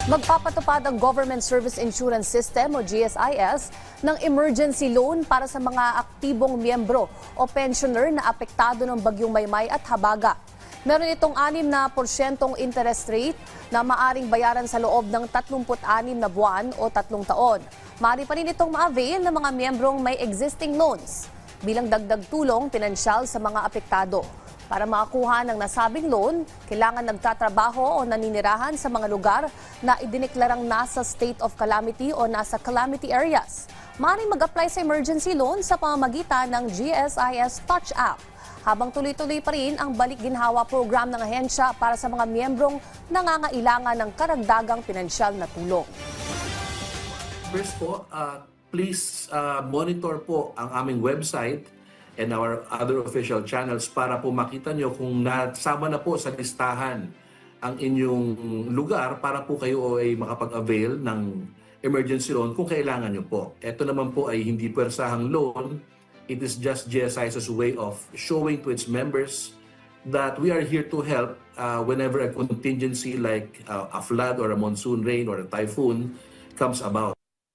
Magpapatupad ang Government Service Insurance System o GSIS ng emergency loan para sa mga aktibong miyembro o pensioner na apektado ng bagyong Maymay at Habaga. Meron itong 6% interest rate na maaring bayaran sa loob ng 36 na buwan o 3 taon. Maaari pa rin itong ma-avail ng mga miyembrong may existing loans bilang dagdag tulong pinansyal sa mga apektado. Para makakuha ng nasabing loan, kailangan nagtatrabaho o naninirahan sa mga lugar na idineklarang nasa state of calamity o nasa calamity areas. Maaaring mag-apply sa emergency loan sa pamamagitan ng GSIS Touch App. Habang tuloy-tuloy pa rin ang balik-ginhawa program ng ahensya para sa mga miyembrong nangangailangan ng karagdagang pinansyal na tulong. First po, please monitor po ang aming website and our other official channels para po makita nyo kung nasama na po sa listahan ang inyong lugar para po kayo ay makapag-avail ng emergency loan kung kailangan nyo po. Ito naman po ay hindi pwersahang loan. It is just GSIS's way of showing to its members that we are here to help whenever a contingency like a flood or a monsoon rain or a typhoon comes about.